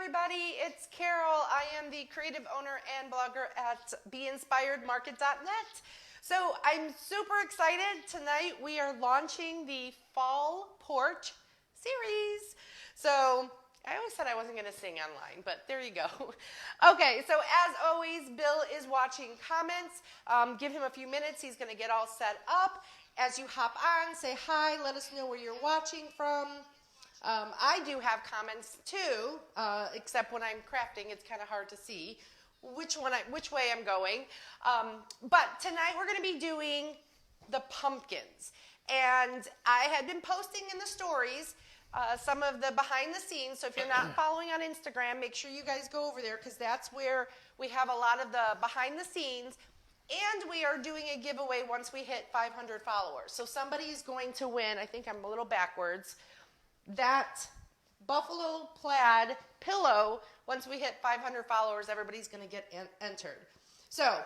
everybody, it's Carol. I am the creative owner and blogger at 𝐵einspiredmarket.net. So I'm super excited. Tonight we are launching the Fall Porch series. So I always said I wasn't going to sing online, but there you go. Okay, so as always, Bill is watching comments. Give him a few minutes. He's going to get all set up. As you hop on, say hi. Let us know where you're watching from. I do have comments too, except when I'm crafting, it's kind of hard to see which way I'm going. But tonight we're going to be doing the pumpkins. And I had been posting in the stories some of the behind the scenes. So if you're not following on Instagram, make sure you guys go over there because that's where we have a lot of the behind the scenes. And we are doing a giveaway once we hit 500 followers. So somebody is going to win. I think I'm a little backwards. That buffalo plaid pillow, once we hit 500 followers, everybody's going to get entered. So,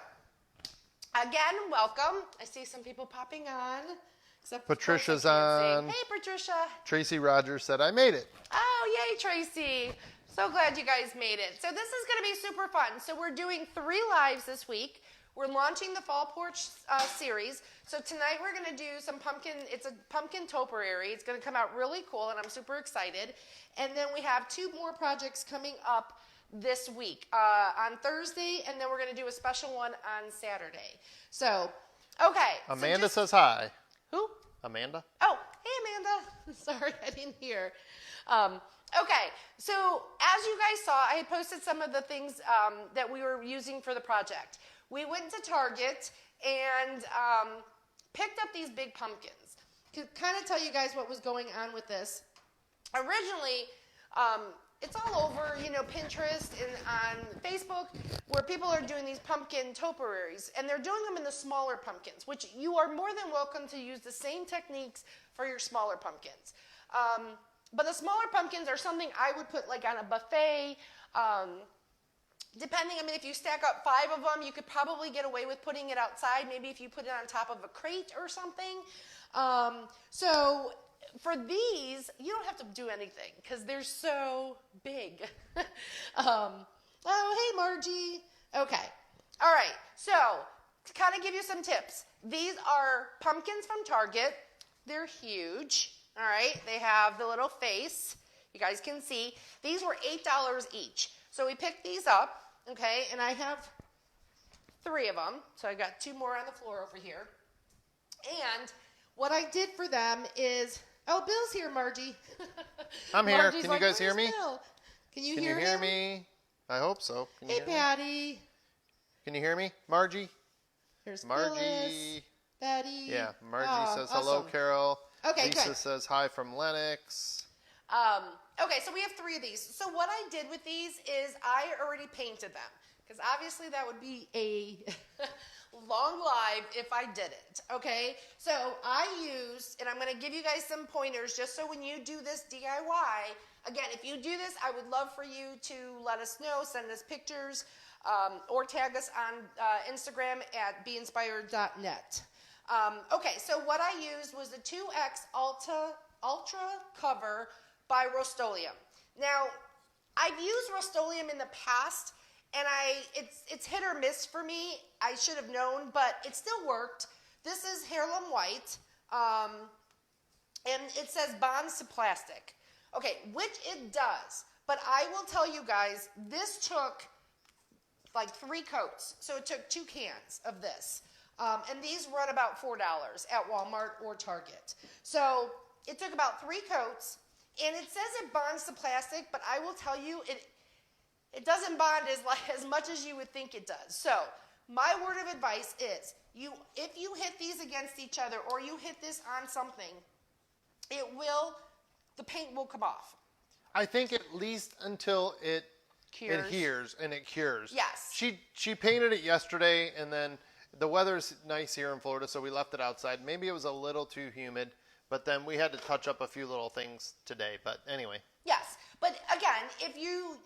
again, welcome. I see some people popping on. Except Patricia's on. Hey, Patricia. Tracy Rogers said, I made it. Oh, yay, Tracy. So glad you guys made it. So this is going to be super fun. So we're doing 3 lives this week. We're launching the Fall Porch series. So tonight we're going to do some pumpkin. It's a pumpkin topiary. It's going to come out really cool, and I'm super excited. And then we have 2 more projects coming up this week on Thursday, and then we're going to do a special one on Saturday. So, okay. Amanda says hi. Who? Amanda. Oh, hey, Amanda. Sorry, I didn't hear. Okay, so as you guys saw, I had posted some of the things that we were using for the project. We went to Target and picked up these big pumpkins. To kind of tell you guys what was going on with this. Originally, it's all over, Pinterest and on Facebook, where people are doing these pumpkin topiaries, and they're doing them in the smaller pumpkins, which you are more than welcome to use the same techniques for your smaller pumpkins. But the smaller pumpkins are something I would put like on a buffet. Depending, if you stack up 5 of them, you could probably get away with putting it outside. Maybe if you put it on top of a crate or something. So for these, you don't have to do anything because they're so big. Oh, hey, Margie. Okay. All right. So to kind of give you some tips, these are pumpkins from Target. They're huge. All right. They have the little face. You guys can see. These were $8 each. So we picked these up, okay, and I have 3 of them. So I got 2 more on the floor over here. And what I did for them is, oh, Bill's here, Margie. I'm here. Margie's Can you guys hear me? Bill? Can you Can hear you hear him? me? I hope so. Can you Hey, hear me? Patty. Can you hear me? Margie? Here's Margie. Phyllis, Betty. Yeah, Margie says awesome. hello, Carol. Okay, Lisa good. says hi from Lennox. Okay, so we have 3 of these. So what I did with these is I already painted them because obviously that would be a long live if I didn't, okay? So I used, and I'm going to give you guys some pointers just so when you do this DIY, again, if you do this, I would love for you to let us know, send us pictures, or tag us on Instagram at 𝐵einspired.net. Okay, so what I used was the 2X Ultra Cover by Rust-Oleum. Now, I've used Rust-Oleum in the past, and it's hit or miss for me. I should have known, but it still worked. This is Heirloom White, and it says bonds to plastic. Okay, which it does, but I will tell you guys, this took like 3 coats, so it took 2 cans of this. And these run about $4 at Walmart or Target. So it took about 3 coats, and it says it bonds to plastic, but I will tell you, it doesn't bond as much as you would think it does. So my word of advice is, if you hit these against each other or you hit this on something, the paint will come off. I think at least until it Cures. adheres and it cures. Yes. She painted it yesterday, and then the weather's nice here in Florida, so we left it outside. Maybe it was a little too humid, but then we had to touch up a few little things today. But anyway. Yes, but again, if you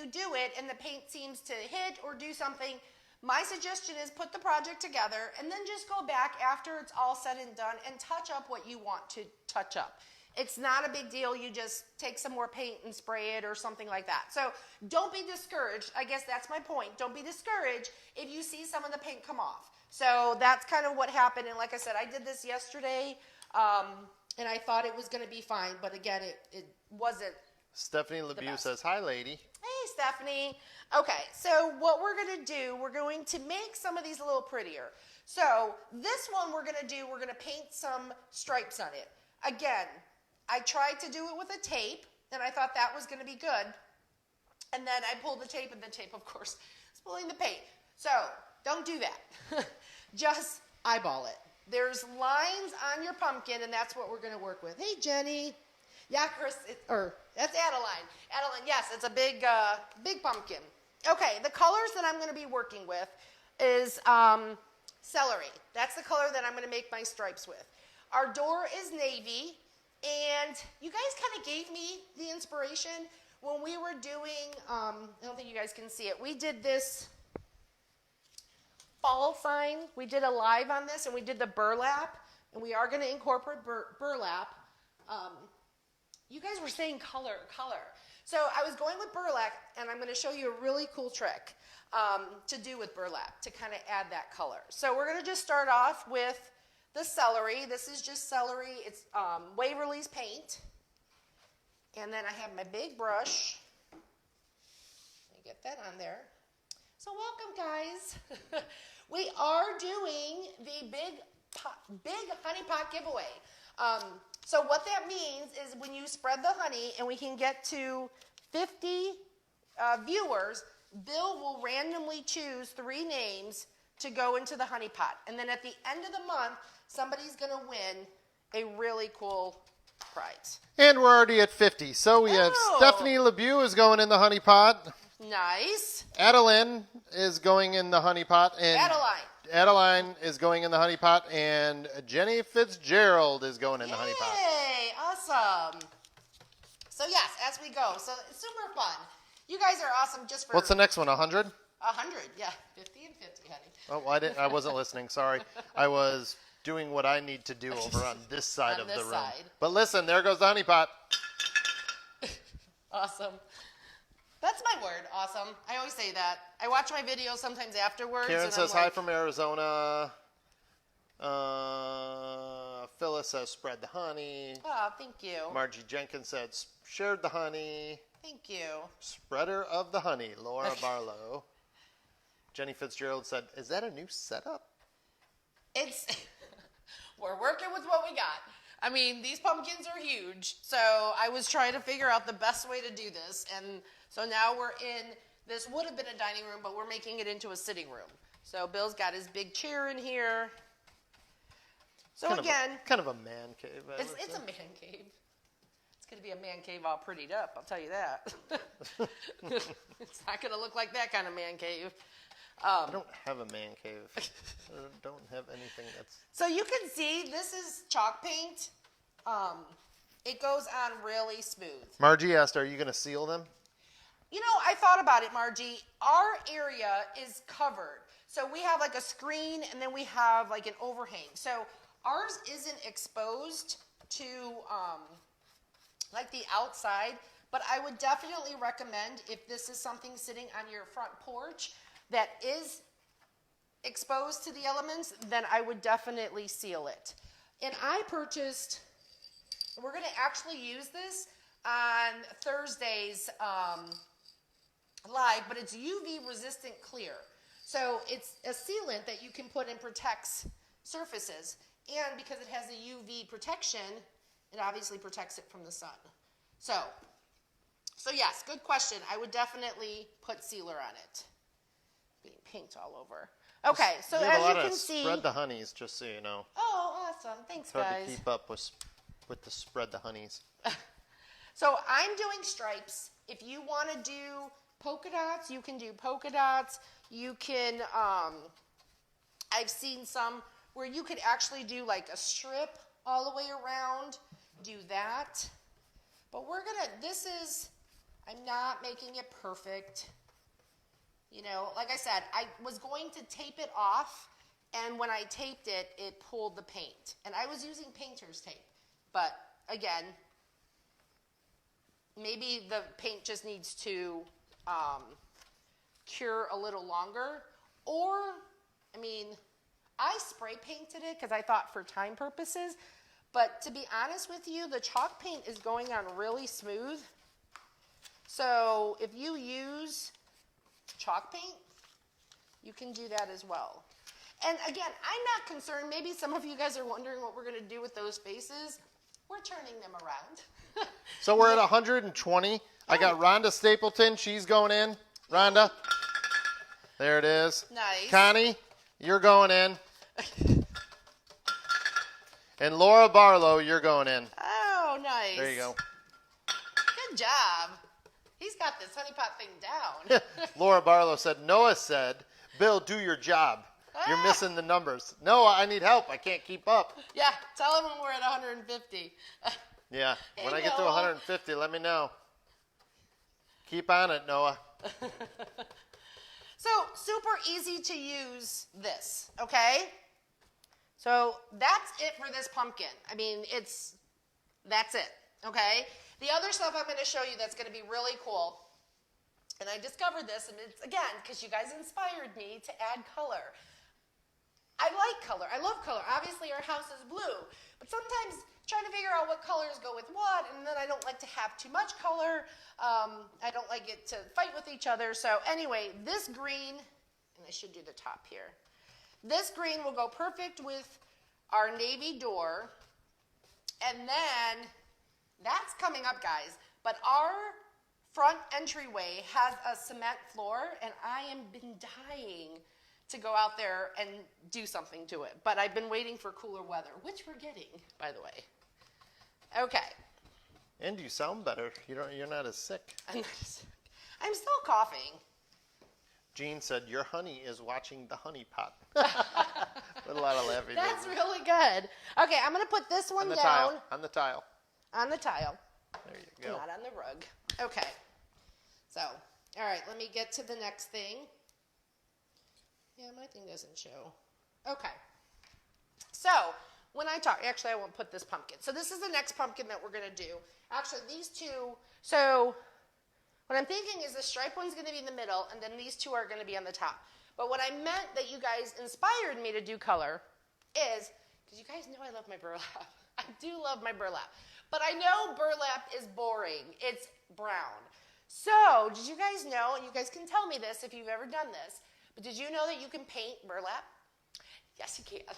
do it and the paint seems to hit or do something, my suggestion is put the project together and then just go back after it's all said and done and touch up what you want to touch up. It's not a big deal. You just take some more paint and spray it or something like that. So don't be discouraged. I guess that's my point. Don't be discouraged if you see some of the paint come off. So that's kind of what happened. And like I said, I did this yesterday, and I thought it was going to be fine. But again, it wasn't. Stephanie LeBeau says, hi, lady. Hey, Stephanie. Okay, so what we're going to do, we're going to make some of these a little prettier. So this one we're going to paint some stripes on it. Again, I tried to do it with a tape, and I thought that was going to be good. And then I pulled the tape, and the tape, of course, is pulling the paint. So don't do that. Just eyeball it. There's lines on your pumpkin, and that's what we're going to work with. Hey, Jenny. Yeah, Chris, that's Adeline. Adeline, yes, it's a big pumpkin. Okay, the colors that I'm going to be working with is celery. That's the color that I'm going to make my stripes with. Our door is navy, and you guys kind of gave me the inspiration when we were doing, I don't think you guys can see it, we did this fall sign. We did a live on this, and we did the burlap, and we are going to incorporate burlap. You guys were saying color. So I was going with burlap, and I'm going to show you a really cool trick to do with burlap to kind of add that color. So we're going to just start off with the celery. This is just celery. It's Waverly's paint. And then I have my big brush. Let me get that on there. So welcome, guys. We are doing the big honey pot giveaway. So what that means is when you spread the honey and we can get to 50 viewers, Bill will randomly choose 3 names to go into the honey pot. And then at the end of the month, somebody's going to win a really cool prize. And we're already at 50. So we have Stephanie LeBeau is going in the honey pot. Nice. Adeline is going in the honey pot. And Adeline is going in the honey pot. And Jenny Fitzgerald is going in the honey pot. Yay, awesome. So yes, as we go. So it's super fun. You guys are awesome just for... What's the next one, 100? 100, yeah. 50 and 50, honey. Oh, I wasn't listening. Sorry. I was doing what I need to do over on this side of the room. But listen, there goes the honey pot. Awesome. That's my word, awesome. I always say that. I watch my videos sometimes afterwards. Karen says hi from Arizona. Phyllis says spread the honey. Oh, thank you. Margie Jenkins said shared the honey. Thank you. Spreader of the honey, Laura Barlow. Jenny Fitzgerald said, is that a new setup? We're working with what we got. I mean, these pumpkins are huge, so I was trying to figure out the best way to do this, and so now we're in, this would have been a dining room, but we're making it into a sitting room. So Bill's got his big chair in here. So kind of a man cave. It's a man cave. It's going to be a man cave all prettied up, I'll tell you that. It's not going to look like that kind of man cave. I don't have a man cave. I don't have anything that's... So you can see this is chalk paint. It goes on really smooth. Margie asked, are you going to seal them? You know, I thought about it, Margie. Our area is covered. So we have like a screen and then we have like an overhang. So ours isn't exposed to like the outside, but I would definitely recommend if this is something sitting on your front porch that is exposed to the elements, then I would definitely seal it. And I purchased, we're going to actually use this on Thursday's live, but it's UV resistant clear. So it's a sealant that you can put and protects surfaces. And because it has a UV protection, it obviously protects it from the sun. So yes, good question. I would definitely put sealer on it. Being paint all over. Okay, so as you can see, spread the honeys, just so you know. Oh, awesome! Thanks, guys. Hard to keep up with the spread the honeys. So I'm doing stripes. If you want to do polka dots, you can do polka dots. You can. I've seen some where you could actually do like a strip all the way around. Do that. But we're gonna. This is. I'm not making it perfect. You know, like I said, I was going to tape it off, and when I taped it, it pulled the paint. And I was using painter's tape. But, again, maybe the paint just needs to cure a little longer. Or, I mean, I spray painted it because I thought for time purposes. But to be honest with you, the chalk paint is going on really smooth. So if you use chalk paint, you can do that as well. And again, I'm not concerned. Maybe some of you guys are wondering what we're going to do with those faces. We're turning them around. So we're at 120. I got Rhonda Stapleton. She's going in. Rhonda. There it is. Nice. Connie, you're going in. And Laura Barlow, you're going in. Oh, nice. There you go. Good job. He's got this honey pot thing down. Laura Barlow said, Noah said, Bill, do your job. You're missing the numbers. No, I need help. I can't keep up. Yeah, tell him when we're at 150. Yeah, when Hey, I get to Noah. 150, let me know. Keep on it, Noah. So, super easy to use this, okay? So, that's it for this pumpkin. I mean, that's it, okay? The other stuff I'm going to show you that's going to be really cool, and I discovered this, and it's, again, because you guys inspired me to add color. I like color. I love color. Obviously, our house is blue, but sometimes trying to figure out what colors go with what, and then I don't like to have too much color. I don't like it to fight with each other. So anyway, this green, and I should do the top here. This green will go perfect with our navy door, and then that's coming up, guys. But our front entryway has a cement floor, and I am been dying to go out there and do something to it. But I've been waiting for cooler weather, which we're getting, by the way. Okay. And you sound better. You're not as sick. I'm still coughing. Jean said, your honey is watching the honey pot. With a lot of laughing. That's really good. Okay, I'm going to put this one on the down. tile. On the tile. On the tile. There you go. Not on the rug. Okay. So, all right, let me get to the next thing. Yeah, my thing doesn't show. Okay. So, when I talk, actually, I won't put this pumpkin. So, this is the next pumpkin that we're going to do. Actually, these two, so what I'm thinking is the stripe one's going to be in the middle, and then these two are going to be on the top. But what I meant that you guys inspired me to do color is, because you guys know I love my burlap. I do love my burlap. But I know burlap is boring. It's brown. So, did you guys know, and you guys can tell me this if you've ever done this, but did you know that you can paint burlap? Yes, you can.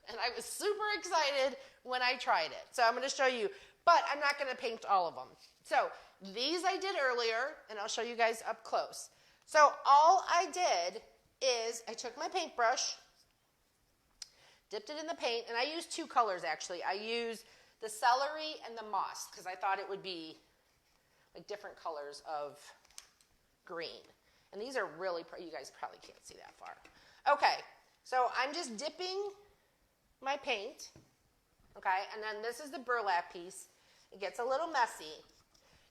And I was super excited when I tried it. So I'm going to show you, but I'm not going to paint all of them. So these I did earlier, and I'll show you guys up close. So all I did is I took my paintbrush, dipped it in the paint, and I used two colors actually. I used the celery and the moss because I thought it would be like different colors of green. And these are really, you guys probably can't see that far. Okay, so I'm just dipping my paint, okay, and then this is the burlap piece. It gets a little messy.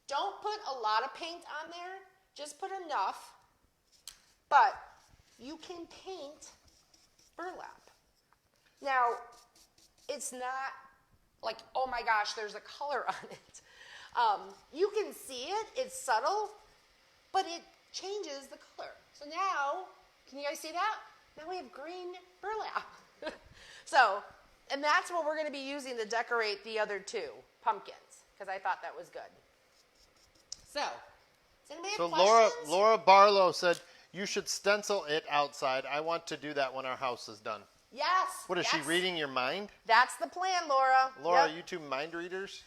Don't put a lot of paint on there, just put enough, but you can paint burlap. Now, it's not like, oh my gosh, there's a color on it. You can see it, it's subtle, but it changes the color. So now, can you guys see that? Now we have green burlap. So, and that's what we're going to be using to decorate the other two pumpkins, because I thought that was good. So, does anybody have questions? Laura Barlow said, you should stencil it outside. I want to do that when our house is done. Yes. What, is she reading your mind? That's the plan, Laura. Laura, Yep. you two mind readers?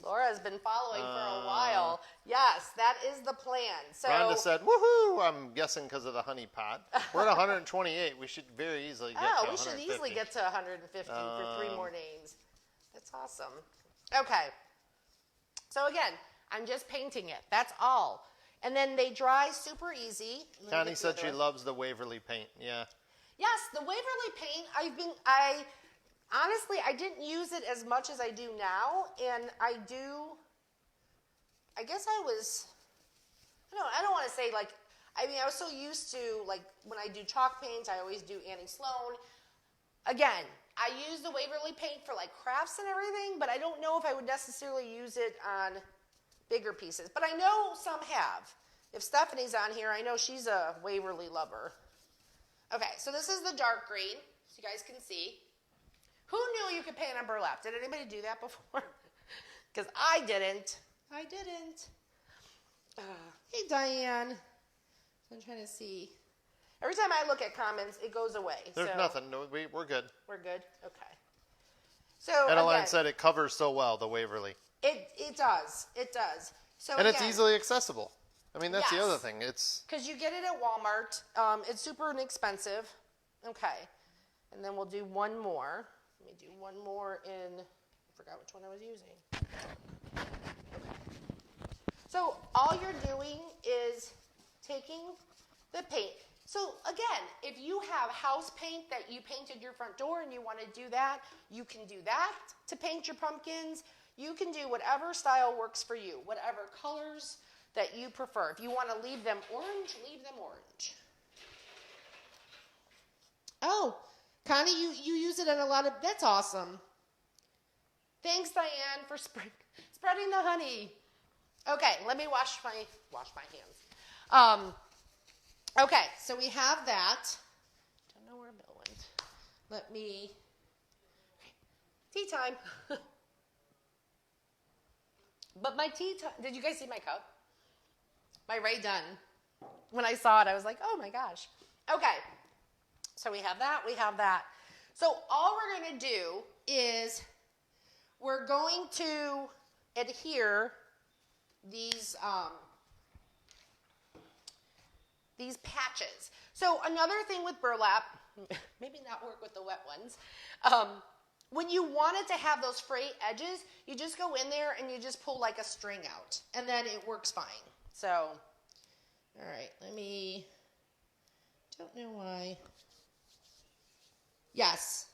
Laura's been following for a while. Yes, that is the plan. So Rhonda said, woohoo, I'm guessing because of the honey pot. We're at 128. We should very easily get to 150. we should easily get to 150 for 3 more days. That's awesome. Okay. So again, I'm just painting it. That's all. And then they dry super easy. Connie said she loves the Waverly paint. Yeah. Yes, the Waverly paint, honestly, I didn't use it as much as I do now, and I guess I don't want to say like, I was so used to, like, when I do chalk paint, I always do Annie Sloan. Again, I use the Waverly paint for, like, crafts and everything, but I don't know if I would necessarily use it on bigger pieces. But I know some have. If Stephanie's on here, I know she's a Waverly lover. Okay, so this is the dark green, so you guys can see. Who knew you could paint on burlap? Did anybody do that before? Because I didn't. I didn't. Hey, Diane. I'm trying to see. Every time I look at comments, it goes away. There's nothing. No, we're good. We're good? Okay. So Adeline again, said it covers so well, the Waverly. It does. It does. So And again, it's easily accessible. I mean, that's the Yes. other thing. It's because you get it at Walmart. It's super inexpensive. Okay. And then we'll do one more. Let me do one more in, I forgot which one I was using. Okay. So all you're doing is taking the paint. So again, if you have house paint that you painted your front door and you want to do that, you can do that to paint your pumpkins. You can do whatever style works for you, whatever colors that you prefer. If you want to leave them orange, leave them orange. Oh, Connie, you use it in a lot of, that's awesome. Thanks, Diane, for spreading the honey. Okay, let me wash my hands. Okay, so we have that. Don't know where Bill went. Let me, tea time. But my tea time, did you guys see my cup? My Ray Dunn. When I saw it, I was like, oh my gosh. Okay, so we have that. So all we're going to do is we're going to adhere these patches. So another thing with burlap, maybe not work with the wet ones, when you wanted to have those frayed edges, you just go in there and you just pull like a string out, and then it works fine. So, all right, don't know why. Yes,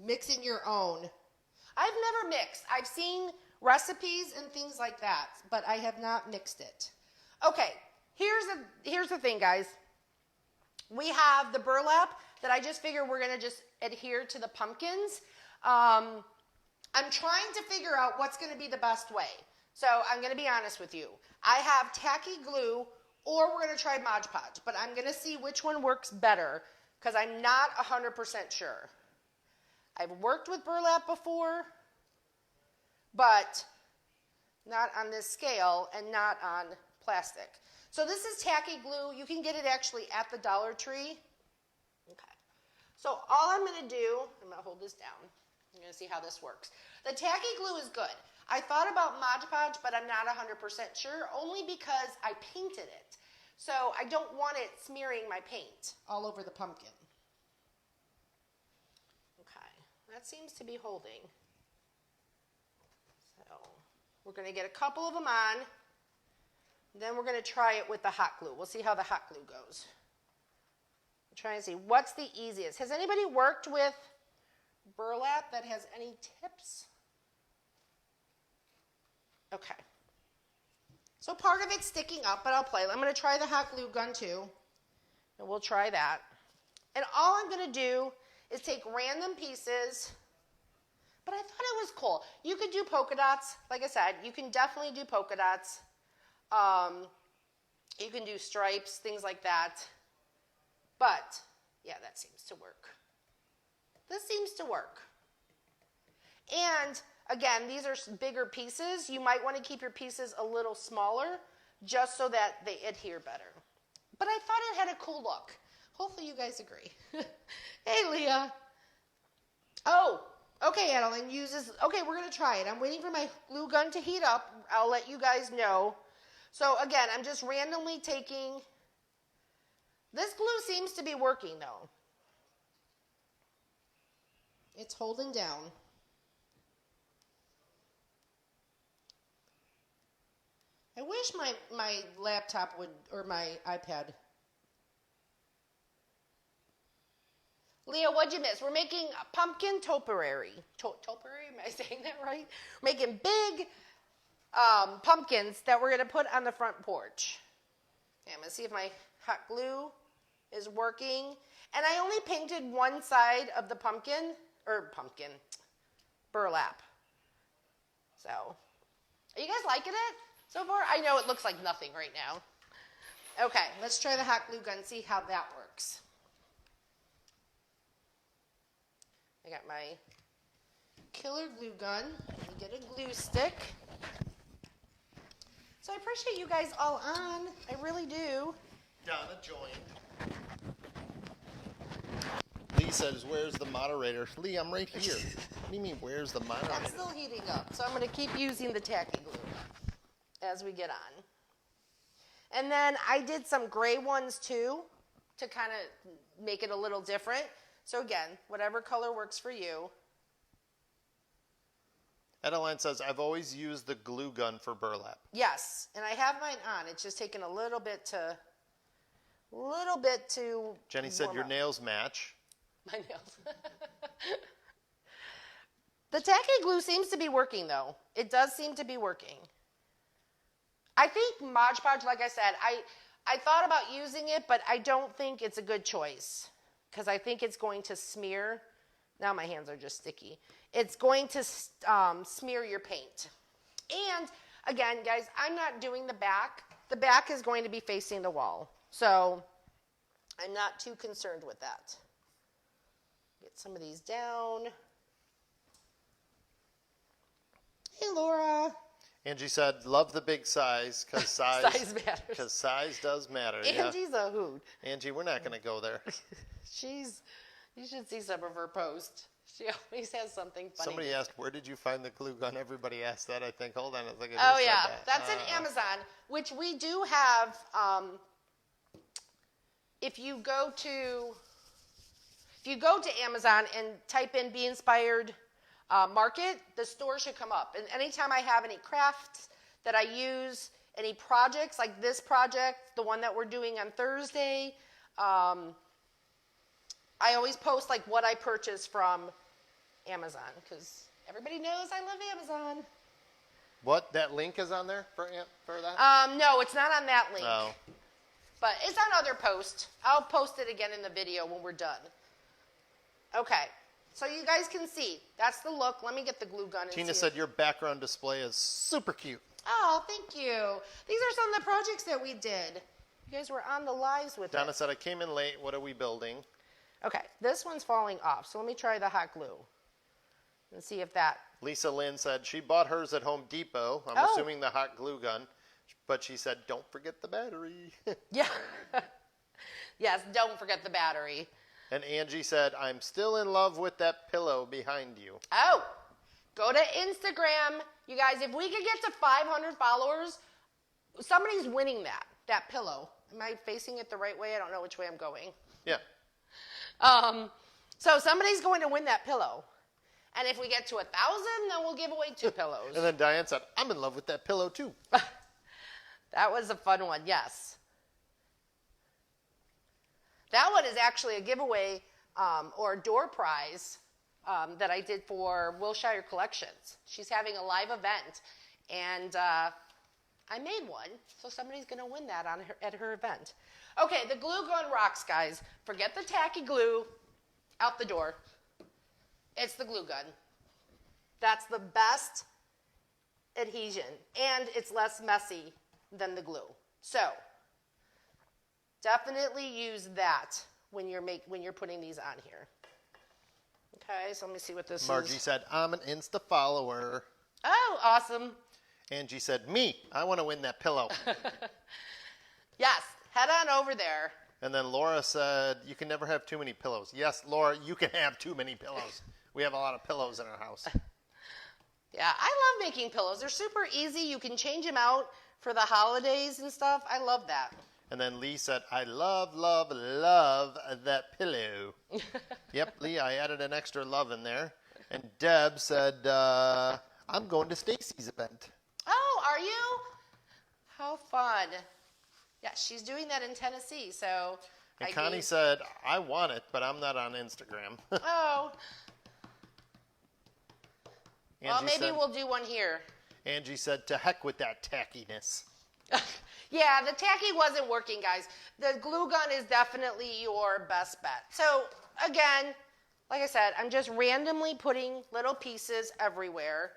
mixing your own. I've never mixed. I've seen recipes and things like that, but I have not mixed it. Okay, here's the thing, guys. We have the burlap that I just figure we're going to just adhere to the pumpkins. I'm trying to figure out what's going to be the best way. So I'm going to be honest with you. I have tacky glue, or we're going to try Mod Podge, but I'm going to see which one works better because I'm not 100% sure. I've worked with burlap before, but not on this scale and not on plastic. So this is tacky glue. You can get it actually at the Dollar Tree. Okay. So all I'm going to do, I'm going to hold this down. I'm going to see how this works. The tacky glue is good. I thought about Mod Podge, but I'm not 100% sure, only because I painted it. So I don't want it smearing my paint all over the pumpkin. Okay, that seems to be holding. So we're going to get a couple of them on. Then we're going to try it with the hot glue. We'll see how the hot glue goes. I'm trying to see what's the easiest. Has anybody worked with burlap that has any tips? Okay. So part of it's sticking up, but I'll play. I'm going to try the hot glue gun too. And we'll try that. And all I'm going to do is take random pieces. But I thought it was cool. You could do polka dots. Like I said, you can definitely do polka dots. You can do stripes, things like that. But, yeah, that seems to work. This seems to work. And, again, these are bigger pieces. You might want to keep your pieces a little smaller just so that they adhere better. But I thought it had a cool look. Hopefully you guys agree. Hey, Leah. Oh, okay, Adeline uses, okay, we're going to try it. I'm waiting for my glue gun to heat up. I'll let you guys know. So, again, I'm just randomly taking, this glue seems to be working, though. It's holding down. I wish my laptop would, or my iPad. Leah, what'd you miss? We're making a pumpkin topiary. Topiary, am I saying that right? We're making big pumpkins that we're going to put on the front porch. Okay, I'm going to see if my hot glue is working. And I only painted one side of the burlap. So, are you guys liking it? So far, I know it looks like nothing right now. Okay, let's try the hot glue gun, see how that works. I got my killer glue gun. Let me get a glue stick. So I appreciate you guys all on. I really do. Donna joined. Lee says, where's the moderator? Lee, I'm right here. What do you mean, where's the moderator? That's still heating up, so I'm going to keep using the tacky glue as we get on. And then I did some gray ones too to kind of make it a little different. So again, whatever color works for you. Adeline says, I've always used the glue gun for burlap. Yes, and I have mine on. It's just taking a little bit to Jenny said, warm your up. nails match. My nails. The tacky glue seems to be working though. It does seem to be working. I think Mod Podge, like I said, I thought about using it, but I don't think it's a good choice because I think it's going to smear. Now my hands are just sticky. It's going to smear your paint. And again, guys, I'm not doing the back. The back is going to be facing the wall. So I'm not too concerned with that. Get some of these down. Hey, Laura. Angie said, love the big size because size matters. Because size does matter. Angie's a hoot. Angie, we're not going to go there. You should see some of her posts. She always has something funny. Somebody asked, where did you find the glue gun? Everybody asked that, I think. Hold on a second. Oh, yeah. That's in Amazon, which we do have. If you go to Amazon and type in Be Inspired Market, the store should come up. And anytime I have any crafts that I use, any projects, like this project, the one that we're doing on Thursday, I always post like what I purchased from Amazon because everybody knows I love Amazon. What? That link is on there for that? No, it's not on that link. Oh. But it's on other posts. I'll post it again in the video when we're done. Okay, so you guys can see. That's the look. Let me get the glue gun. Tina said your background display is super cute. Oh, thank you. These are some of the projects that we did. You guys were on the lives with Donna it. said, I came in late. What are we building? Okay, this one's falling off, so let me try the hot glue and see if that... Lisa Lynn said she bought hers at Home Depot. I'm assuming the hot glue gun. But she said, don't forget the battery. Yeah. Yes, don't forget the battery. And Angie said, I'm still in love with that pillow behind you. Oh, go to Instagram. You guys, if we could get to 500 followers, somebody's winning that pillow. Am I facing it the right way? I don't know which way I'm going. Yeah. So somebody's going to win that pillow. And if we get to 1,000, then we'll give away 2 pillows. And then Diane said, I'm in love with that pillow too. That was a fun one, yes. That one is actually a giveaway or a door prize that I did for Wilshire Collections. She's having a live event, and I made one, so somebody's going to win that at her event. Okay, the glue gun rocks, guys. Forget the tacky glue, out the door. It's the glue gun. That's the best adhesion, and it's less messy than the glue. So definitely use that when you're putting these on here. Okay, so let me see what this Margie is. said, I'm an Insta follower. Oh, awesome. Angie said, me, I want to win that pillow. Yes, head on over there. And then Laura said, you can never have too many pillows. Yes, Laura, you can have too many pillows. We have a lot of pillows in our house. Yeah, I love making pillows. They're super easy. You can change them out for the holidays and stuff. I love that. And then Lee said, I love, love, love that pillow. Yep, Lee, I added an extra love in there. And Deb said, I'm going to Stacy's event. Oh, are you? How fun. Yeah, she's doing that in Tennessee, so... And Connie said, I want it, but I'm not on Instagram. Oh. Well, maybe said, we'll do one here. Angie said, to heck with that tackiness. Yeah, the tacky wasn't working, guys. The glue gun is definitely your best bet. So, again, like I said, I'm just randomly putting little pieces everywhere.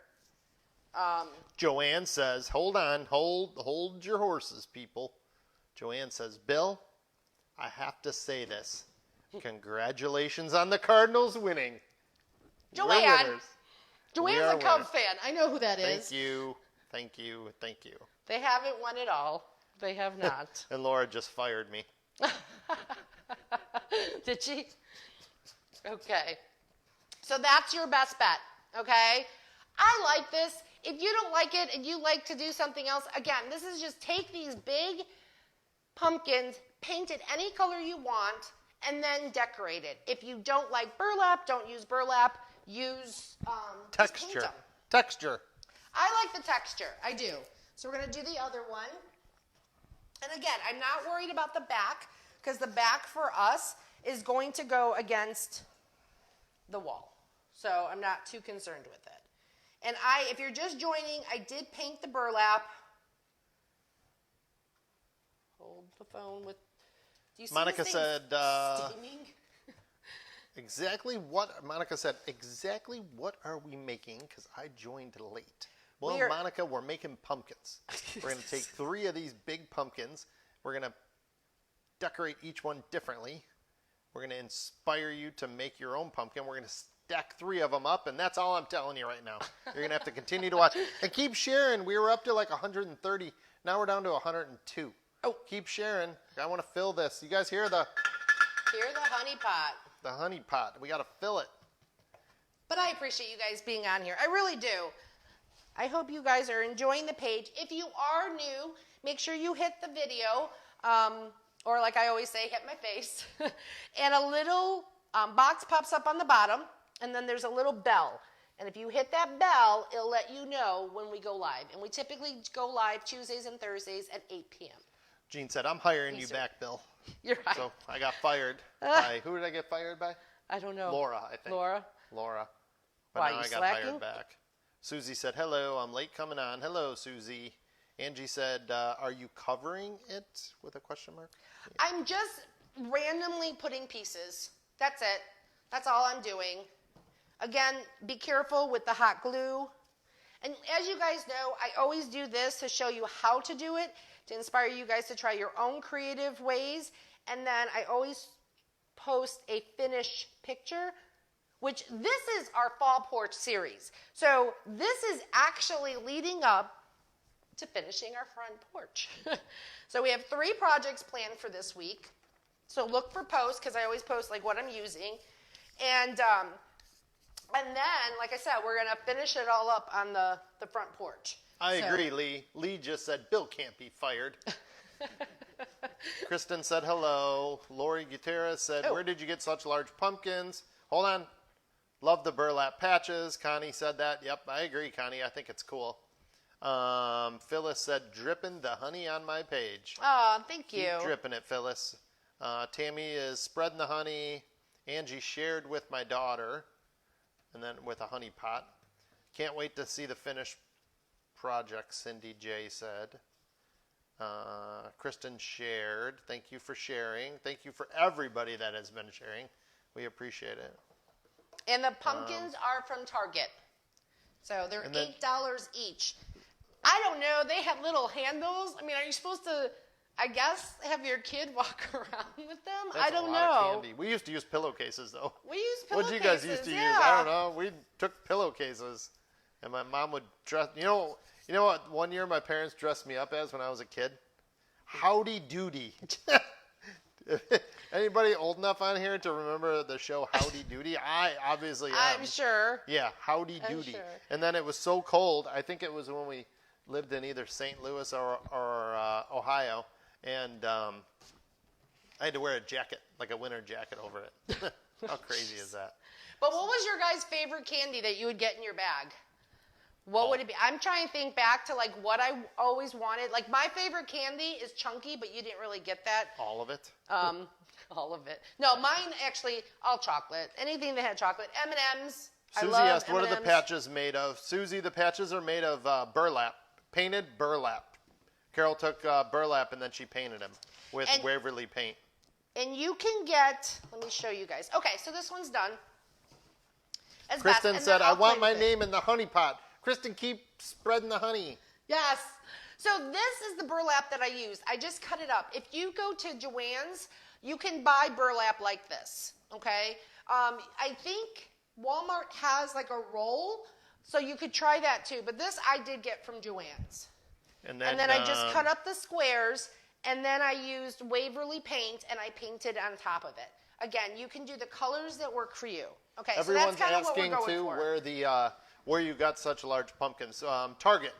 Joanne says, hold on, hold your horses, people. Joanne says, Bill, I have to say this. Congratulations on the Cardinals winning. We're winners. Joanne's a Cub fan. I know who that is. Thank you. Thank you. Thank you. They haven't won it all. They have not. And Laura just fired me. Did she? Okay. So that's your best bet, okay? I like this. If you don't like it and you like to do something else, again, this is just take these big pumpkins, paint it any color you want, and then decorate it. If you don't like burlap, don't use burlap. Use texture. Just paint 'em. Texture. I like the texture. I do. So we're going to do the other one. And again, I'm not worried about the back because the back for us is going to go against the wall. So I'm not too concerned with it. And if you're just joining, I did paint the burlap. Hold the phone with, do you see Monica this said, steaming? Monica said, exactly what are we making? Because I joined late. Well, Monica, we're making pumpkins. We're going to take 3 of these big pumpkins. We're going to decorate each one differently. We're going to inspire you to make your own pumpkin. We're going to stack 3 of them up, and that's all I'm telling you right now. You're going to have to continue to watch. And keep sharing. We were up to like 130. Now we're down to 102. Oh, keep sharing. I want to fill this. You guys hear the... Hear the honey pot. The honey pot. We got to fill it. But I appreciate you guys being on here. I really do. I hope you guys are enjoying the page. If you are new, make sure you hit the video, or like I always say, hit my face. And a little box pops up on the bottom, and then there's a little bell. And if you hit that bell, it'll let you know when we go live. And we typically go live Tuesdays and Thursdays at 8 p.m. Jean said, I'm hiring you back, Bill. You're right. So I got fired by, who did I get fired by? I don't know. Laura, I think. Laura. But Why, now you I got hired back. Susie said, hello, I'm late coming on. Hello, Susie. Angie said, are you covering it with a question mark? Yeah. I'm just randomly putting pieces. That's it. That's all I'm doing. Again, be careful with the hot glue. And as you guys know, I always do this to show you how to do it, to inspire you guys to try your own creative ways. And then I always post a finished picture, which this is our fall porch series. So this is actually leading up to finishing our front porch. So we have 3 projects planned for this week. So look for posts, because I always post like what I'm using. And then, like I said, we're going to finish it all up on the front porch. I agree, Lee. Lee just said, Bill can't be fired. Kristen said, hello. Lori Gutierrez said, where did you get such large pumpkins? Hold on. Love the burlap patches. Connie said that. Yep, I agree, Connie. I think it's cool. Phyllis said, dripping the honey on my page. Oh, thank you. Keep dripping it, Phyllis. Tammy is spreading the honey. Angie shared with my daughter, and then with a honey pot. Can't wait to see the finished project, Cindy J said. Kristen shared. Thank you for sharing. Thank you for everybody that has been sharing. We appreciate it. And the pumpkins are from Target. So they're $8 each. I don't know. They have little handles. I mean, are you supposed to, I guess, have your kid walk around with them? That's I don't a lot know. of candy. We used to use pillowcases, though. We used pillowcases. What did you guys used to use? I don't know. We took pillowcases. And my mom would dress, you know what one year my parents dressed me up as when I was a kid? Howdy Doody. Anybody old enough on here to remember the show Howdy Doody? I obviously am. I'm sure. Yeah, Howdy Doody. Sure. And then it was so cold. I think it was when we lived in either St. Louis or Ohio, and I had to wear a jacket, like a winter jacket over it. How crazy is that? But what was your guys' favorite candy that you would get in your bag? What would it be? I'm trying to think back to like what I always wanted. Like my favorite candy is chunky, but you didn't really get that. All of it? All of it. No, mine actually all chocolate. Anything that had chocolate. M&Ms. Susie asked, what are the patches made of? Susie, the patches are made of burlap, painted burlap. Carol took burlap and then she painted them with Waverly paint. And you can get, let me show you guys. Okay, so this one's done. Kristen said, I want my name in the honey pot. Kristen, keep spreading the honey. Yes. So this is the burlap that I use. I just cut it up. If you go to Joann's, you can buy burlap like this, okay? I think Walmart has like a roll, so you could try that too. But this I did get from Joann's. And then I just cut up the squares, and then I used Waverly paint, and I painted on top of it. Again, you can do the colors that work for you. Okay, everyone's so that's kind of what we're going asking, too, for. where you got such large pumpkins. Target.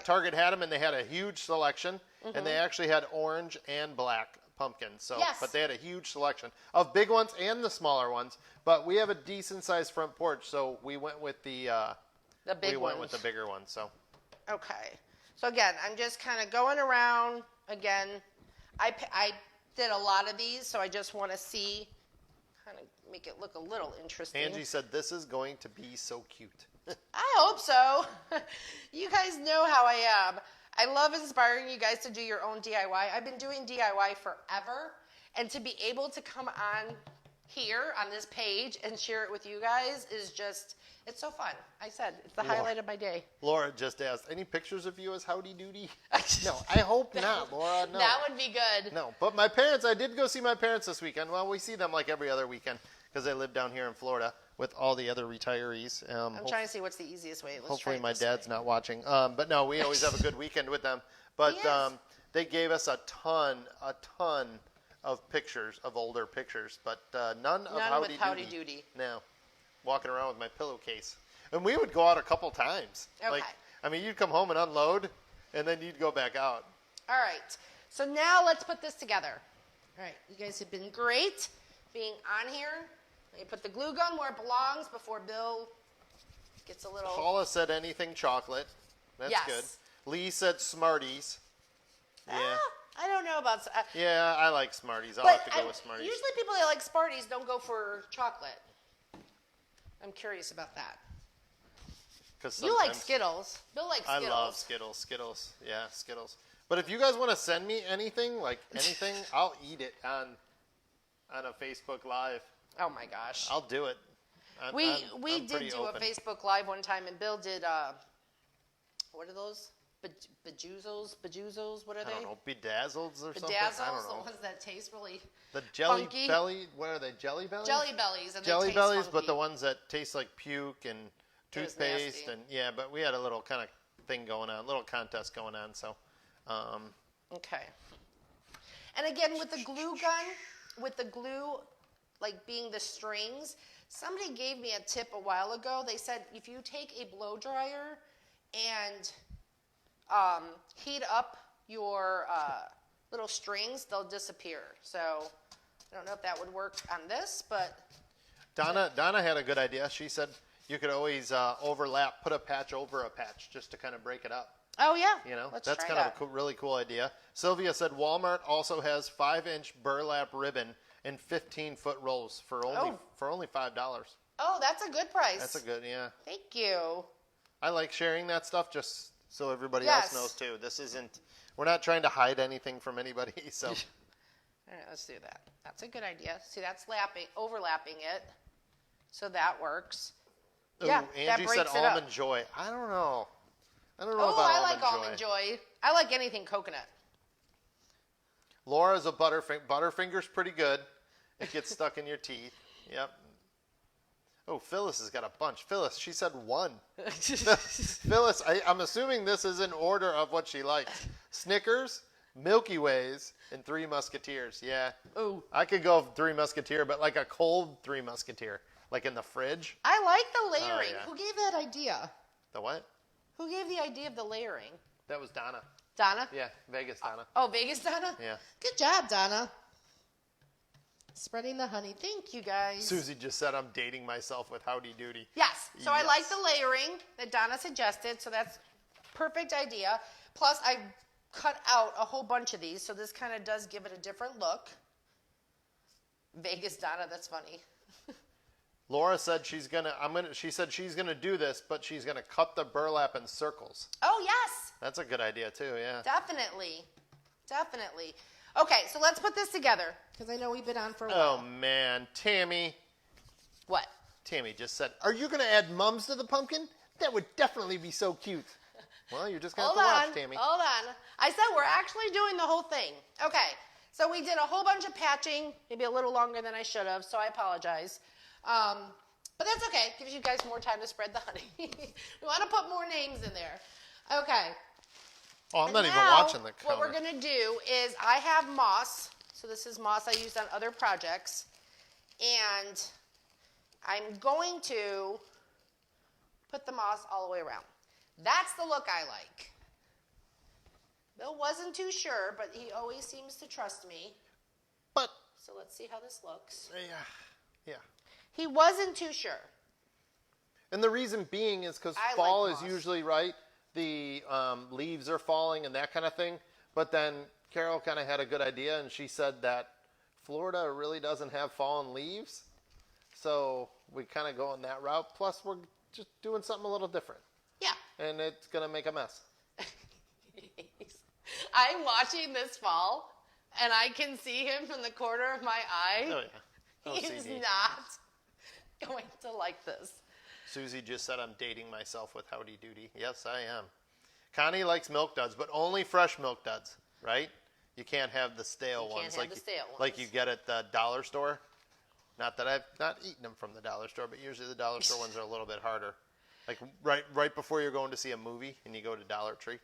Target had them, and they had a huge selection, and they actually had orange and black pumpkins. So, yes. But they had a huge selection of big ones and the smaller ones. But we have a decent-sized front porch, so we went with the bigger ones. So. Okay. So again, I'm just kind of going around. Again, I did a lot of these, so I just want to see, kind of make it look a little interesting. Angie said this is going to be so cute. I hope so. You guys know how I am. I love inspiring you guys to do your own DIY. I've been doing DIY forever, and to be able to come on here on this page and share it with you guys is just, it's so fun. I said, it's the highlight of my day. Laura just asked, any pictures of you as Howdy Doody? No, I hope not, Laura. No. That would be good. No, but my parents, I did go see my parents this weekend. Well, we see them like every other weekend because they live down here in Florida with all the other retirees. I'm trying to see what's the easiest way. Hopefully my dad's not watching. But no, we always have a good weekend with them. But they gave us a ton of pictures, of older pictures, but none of Howdy Doody. No, walking around with my pillowcase. And we would go out a couple times. Okay. Like, I mean, you'd come home and unload, and then you'd go back out. All right. So now let's put this together. All right. You guys have been great being on here. You put the glue gun where it belongs before Bill gets a little... Paula said anything chocolate. That's good. Lee said Smarties. Yeah. I don't know about... yeah, I like Smarties. I'll have to go with Smarties. Usually people that like Smarties don't go for chocolate. I'm curious about that. You like Skittles. Bill likes Skittles. I love Skittles. Yeah, Skittles. But if you guys want to send me anything, I'll eat it on a Facebook Live. Oh my gosh. I'll do it. We did do a Facebook Live one time, and Bill did, what are those? Bejuzos, what are they? I don't know, bedazzles or something? Bedazzles, I don't know. the ones that taste really The jelly funky. belly, what are they, jelly bellies? Jelly bellies. And jelly they taste bellies, funky. but the ones that taste like puke and toothpaste. And yeah, but we had a little kind of thing going on, little contest going on, so. Okay. And again, with the glue gun, with the glue, like being the strings, somebody gave me a tip a while ago. They said if you take a blow dryer and heat up your little strings, they'll disappear. So I don't know if that would work on this, but... Donna had a good idea. She said you could always overlap, put a patch over a patch just to kind of break it up. Oh, yeah. You know, Let's that's try kind of a really cool idea. Sylvia said Walmart also has 5-inch burlap ribbon in 15-foot rolls for only $5. Oh, that's a good price. That's a good, yeah. Thank you. I like sharing that stuff just so everybody else knows too. This isn't, we're not trying to hide anything from anybody, so. All right, let's do that. That's a good idea. See, that's overlapping it. So that works. Ooh, yeah, Angie that breaks said it up. Almond Joy. I don't know about I like Almond Joy. I like anything coconut. Laura's a Butterfinger's pretty good. It gets stuck in your teeth. Yep. Oh, Phyllis has got a bunch. Phyllis, she said 1. Phyllis, I'm assuming this is in order of what she likes. Snickers, Milky Ways, and 3 Musketeers. Yeah. Ooh. I could go 3 Musketeer, but like a cold 3 Musketeer. Like in the fridge. I like the layering. Yeah. Who gave that idea? The what? Who gave the idea of the layering? That was Donna. Donna? Yeah, Vegas Donna. Oh, Vegas Donna? Yeah. Good job, Donna. Spreading the honey. Thank you, guys. Susie just said I'm dating myself with Howdy Doody. Yes. So I like the layering that Donna suggested. So that's perfect idea. Plus, I cut out a whole bunch of these, so this kind of does give it a different look. Vegas Donna, that's funny. Laura said she's gonna do this, but she's gonna cut the burlap in circles. Oh, yes. That's a good idea too, yeah. Definitely. Okay, so let's put this together, because I know we've been on for a while. Oh man, Tammy. What? Tammy just said, are you gonna add mums to the pumpkin? That would definitely be so cute. Well, you're just going to Hold have on, to watch, Tammy. hold on. I said we're actually doing the whole thing. Okay, so we did a whole bunch of patching, maybe a little longer than I should have, so I apologize. But that's okay. Gives you guys more time to spread the honey. We want to put more names in there. Okay. Oh, I'm not even Now, watching the what we're counter. going to do is I have moss. So this is moss I used on other projects. And I'm going to put the moss all the way around. That's the look I like. Bill wasn't too sure, but he always seems to trust me. But, So let's see how this looks. yeah. He wasn't too sure. And the reason being is because I fall like is moss. usually right. The leaves are falling and that kind of thing. But then Carol kind of had a good idea, and she said that Florida really doesn't have fallen leaves. So we kind of go on that route. Plus, we're just doing something a little different. Yeah. And it's going to make a mess. I'm watching this fall, and I can see him from the corner of my eye. Oh, yeah. He's OCD. not going to like this. Susie just said I'm dating myself with Howdy Doody. Yes, I am. Connie likes milk duds, but only fresh milk duds, right? You can't have the stale You ones. can't have the stale Like ones. you get at the dollar store. Not that I've not eaten them from the dollar store, but usually the dollar store ones are a little bit harder. Like right before you're going to see a movie and you go to Dollar Tree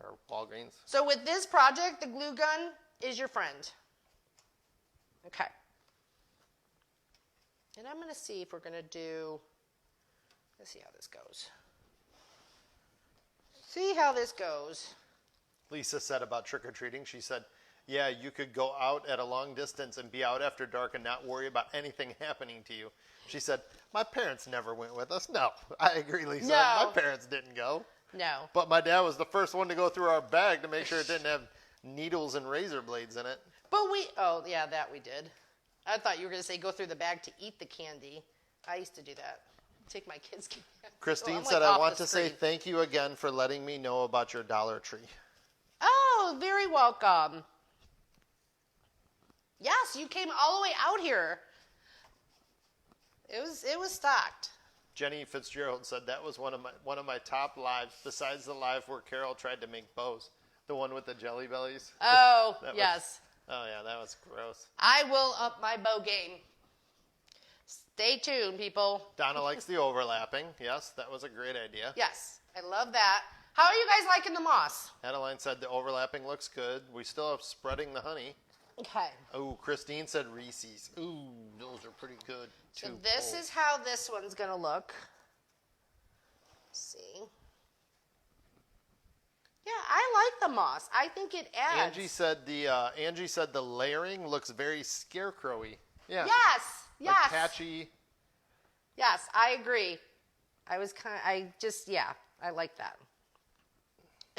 or Walgreens. So with this project, the glue gun is your friend. Okay. And I'm going to see if we're going to do, let's see how this goes. See how this goes. Lisa said about trick-or-treating, she said, yeah, you could go out at a long distance and be out after dark and not worry about anything happening to you. She said, my parents never went with us. No, I agree, Lisa. No. My parents didn't go. No. But my dad was the first one to go through our bag to make sure it didn't have needles and razor blades in it. But oh, yeah, that we did. I thought you were going to say go through the bag to eat the candy. I used to do that. Take my kids' candy. Christine I'm, said, off I want the to say screen. thank you again for letting me know about your Dollar Tree. Oh, very welcome. Yes, you came all the way out here. It was stocked. Jenny Fitzgerald said that was one of my top lives, besides the live where Carol tried to make bows. The one with the jelly bellies. Oh, That was- yes. Oh, yeah, that was gross. I will up my bow game. Stay tuned, people. Donna likes the overlapping. Yes, that was a great idea. Yes, I love that. How are you guys liking the moss? Adeline said the overlapping looks good. We still have spreading the honey. Okay. Oh, Christine said Reese's. Ooh, those are pretty good. So too. this Oh. is how this one's going to look. Let's see. Yeah, I like the moss. I think it adds. Angie said the layering looks very scarecrowy. Yeah. Yes, yes. Like catchy. Yes, I agree. I like that.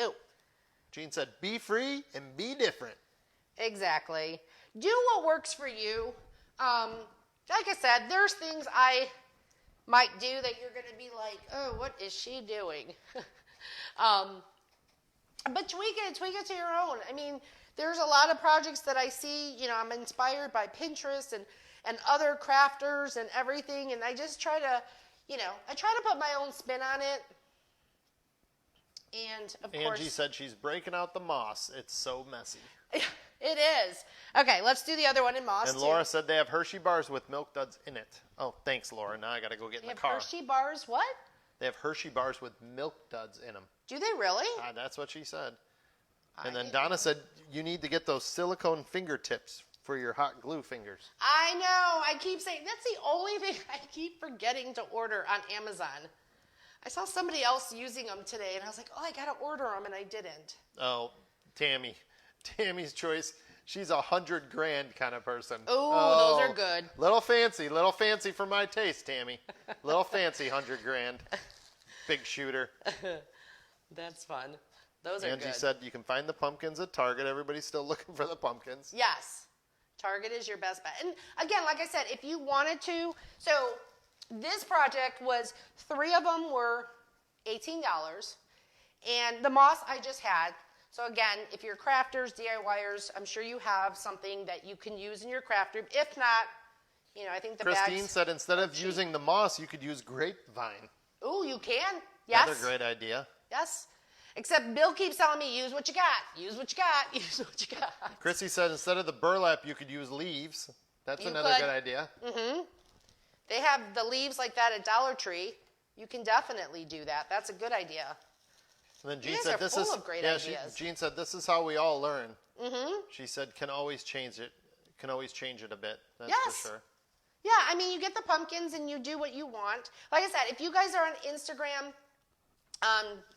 Ooh, Jean said, be free and be different. exactly. Do what works for you. Like I said, there's things I might do that you're going to be like, oh, what is she doing? But tweak it to your own. I mean, there's a lot of projects that I see, I'm inspired by Pinterest and other crafters and everything, and I just try to, I try to put my own spin on it. And, of course... Angie said she's breaking out the moss. It's so messy. It is. Okay, let's do the other one in moss, And too. Laura said they have Hershey bars with milk duds in it. Oh, thanks, Laura. Now I got to go get in They the have car. Hershey bars, what? They have Hershey bars with milk duds in them. Do they really? That's what she said. I And then didn't Donna said you need to get those silicone fingertips for your hot glue fingers. I know. I keep saying, that's the only thing I keep forgetting to order on Amazon. I saw somebody else using them today, and I was like, oh, I got to order them, and I didn't. Oh, Tammy's choice. She's $100,000 kind of person. Ooh, Oh, those are good. Little fancy for my taste, Tammy. Little fancy $100,000. Big shooter. That's fun. Those are Angie good. said you can find the pumpkins at Target. Everybody's still looking for the pumpkins. Yes. Target is your best bet. And again, like I said, if you wanted to, so this project was, 3 of them were $18. And the moss I just had. So again, if you're crafters, DIYers, I'm sure you have something that you can use in your craft room. If not, I think the Christine bags said instead of cheap. using the moss, you could use grapevine. Ooh, you can. Yes. Another great idea. Yes. Except Bill keeps telling me, use what you got. Use what you got. Use what you got. Chrissy said instead of the burlap, you could use leaves. That's another good idea. Mm-hmm. They have the leaves like that at Dollar Tree. You can definitely do that. That's a good idea. And then Jean You guys said, are "This full is of great yeah." ideas. Jean said, "This is how we all learn." Mm-hmm. She said, "Can always change it. Can always change it a bit." That's Yes. for sure. Yeah, I mean, you get the pumpkins and you do what you want. Like I said, if you guys are on Instagram,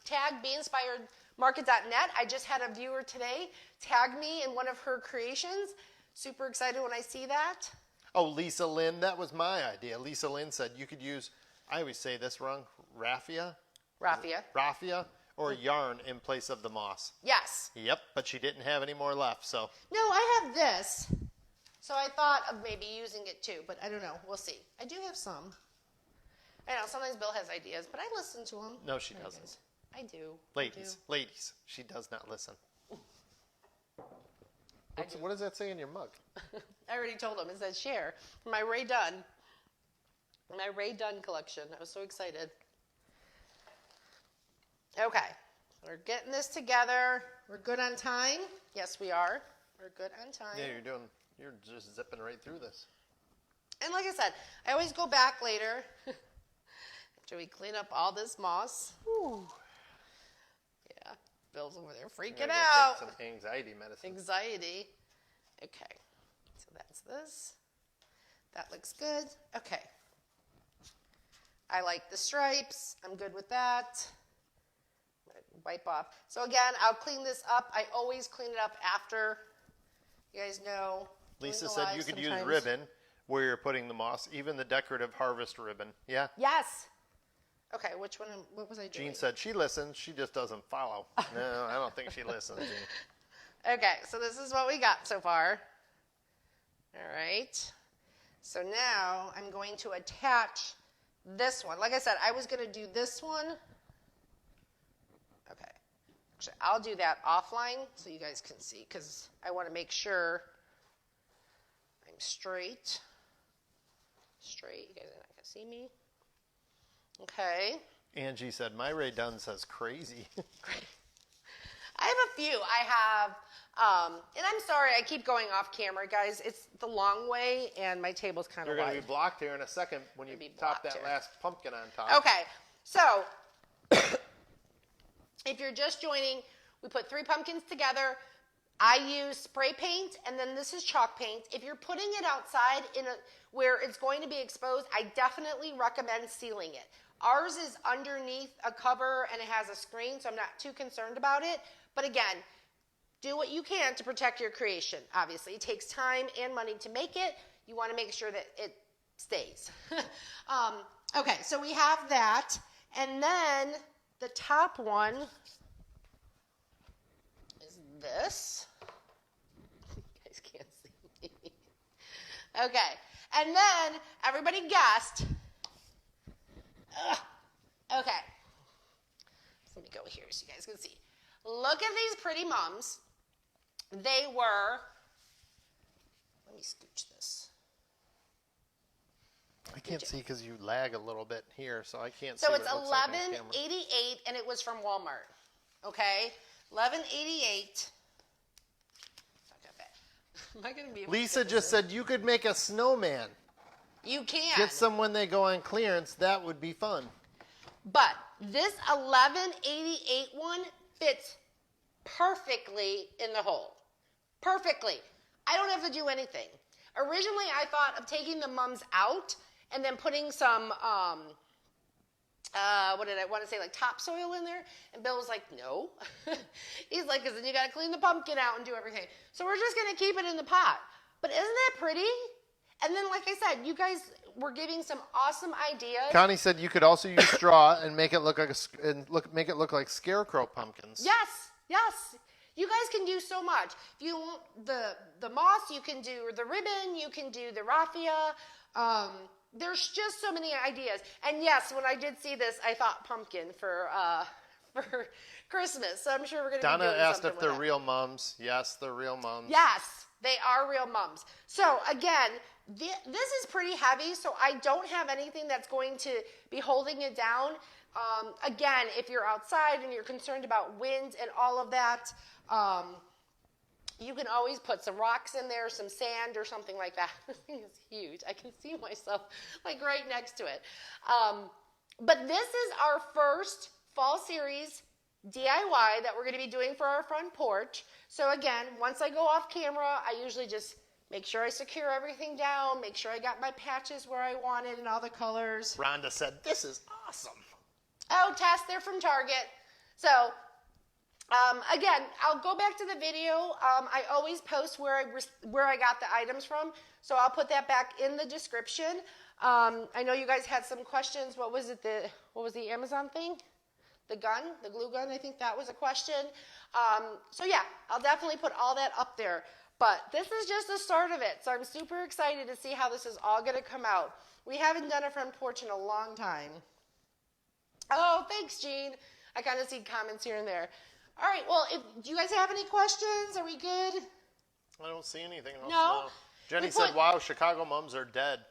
tag 𝐵einspiredmarket.net. I just had a viewer today tag me in one of her creations. Super excited when I see that. Oh, Lisa Lynn, that was my idea. Lisa Lynn said you could use, I always say this wrong, raffia or yarn in place of the moss. Yes. Yep, but she didn't have any more left, so. No, I have this. So I thought of maybe using it too, but I don't know. We'll see. I do have some. I know, sometimes Bill has ideas, but I listen to him. No, she doesn't. I do. Ladies, she does not listen. What does that say in your mug? I already told him. It says share. My Ray Dunn. My Ray Dunn collection. I was so excited. Okay. We're getting this together. We're good on time. Yes, we are. We're good on time. Yeah, you're just zipping right through this. And like I said, I always go back later after we clean up all this moss. Whew. Yeah, Bill's over there freaking out. Take some anxiety medicine. Anxiety. Okay, so that's this. That looks good. Okay. I like the stripes. I'm good with that. I'm going to wipe off. So again, I'll clean this up. I always clean it up after. You guys know. Lisa said you could use ribbon where you're putting the moss, even the decorative harvest ribbon. Yeah? Yes. Okay, which one? What was I doing? Jean said she listens. She just doesn't follow. No, I don't think she listens, Jean. Okay, so this is what we got so far. All right. So now I'm going to attach this one. Like I said, I was going to do this one. Okay. Actually, I'll do that offline so you guys can see because I want to make sure I'm straight. Straight. You guys are not going to see me. Okay. Angie said, my Ray Dunn says crazy. I have a few. I have, and I'm sorry, I keep going off camera, guys. It's the long way, and my table's kind of You're wide. going to be blocked here in a second when you top that last pumpkin on top. Okay, so if you're just joining, we put 3 pumpkins together. I use spray paint, and then this is chalk paint. If you're putting it outside where it's going to be exposed, I definitely recommend sealing it. Ours is underneath a cover, and it has a screen, so I'm not too concerned about it. But again, do what you can to protect your creation. Obviously, it takes time and money to make it. You want to make sure that it stays. Okay, so we have that. And then the top one is this. You guys can't see me. Okay, and then everybody guessed. Okay. Let me go here so you guys can see. Look at these pretty mums. They were, let me scooch this. I can't see because you lag a little bit here, so I can't see So what it's it looks like on camera. $11.88, and it was from Walmart. Okay? $11.88. Not that bad. Am I going to be able Lisa just said you could make a snowman. You can. Get some when they go on clearance. That would be fun. But this $11.88 one fits perfectly in the hole. Perfectly. I don't have to do anything. Originally, I thought of taking the mums out and then putting some, what did I want to say, like topsoil in there? And Bill was like, no. He's like, because then you got to clean the pumpkin out and do everything. So we're just going to keep it in the pot. But isn't that pretty? And then, like I said, you guys were giving some awesome ideas. Connie said you could also use straw and make it look like make it look like scarecrow pumpkins. Yes, yes. You guys can do so much. If you want the moss, you can do the ribbon, you can do the raffia. There's just so many ideas. And yes, when I did see this, I thought pumpkin for Christmas. So I'm sure we're going to be doing something with Donna asked if they're real mums. Yes, they're real mums. Yes, they are real mums. So again, this is pretty heavy, so I don't have anything that's going to be holding it down. Again, if you're outside and you're concerned about wind and all of that, you can always put some rocks in there, some sand or something like that. This thing is huge. I can see myself like right next to it. But this is our first fall series DIY that we're going to be doing for our front porch. So again, once I go off camera, I usually just make sure I secure everything down, make sure I got my patches where I wanted and all the colors. Rhonda said, "This is awesome." Oh, Tess, they're from Target. So, again, I'll go back to the video. I always post where I got the items from, so I'll put that back in the description. I know you guys had some questions. What was the Amazon thing? The glue gun, I think that was a question. So yeah, I'll definitely put all that up there. But this is just the start of it, so I'm super excited to see how this is all going to come out. We haven't done a front porch in a long time. Oh, thanks, Jean. I kind of see comments here and there. All right, well, do you guys have any questions? Are we good? I don't see anything else. No? Jenny said, "Wow, Chicago mums are dead."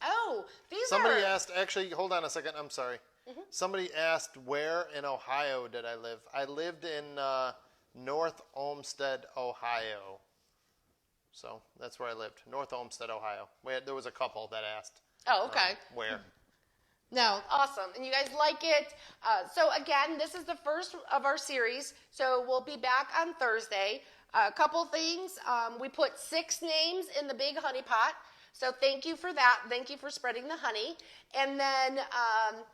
Oh, Somebody asked, actually, hold on a second, I'm sorry. Somebody asked, where in Ohio did I live? I lived in North Olmsted, Ohio. So that's where I lived, North Olmsted, Ohio. There was a couple that asked. Oh, okay. Where? No, awesome. And you guys like it. So again, this is the first of our series. So we'll be back on Thursday. A couple things. We put 6 names in the big honey pot. So thank you for that. Thank you for spreading the honey. And then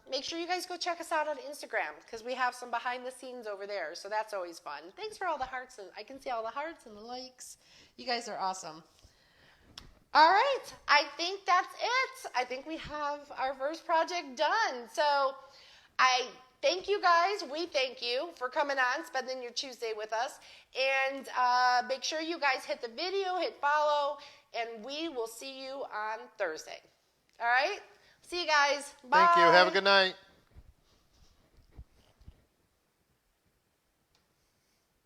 make sure you guys go check us out on Instagram because we have some behind the scenes over there. So that's always fun. Thanks for all the hearts. And I can see all the hearts and the likes. You guys are awesome. All right. I think that's it. I think we have our first project done. So I thank you guys. We thank you for coming on, spending your Tuesday with us. And make sure you guys hit the video, hit follow, and we will see you on Thursday. All right? See you guys. Bye. Thank you. Have a good night.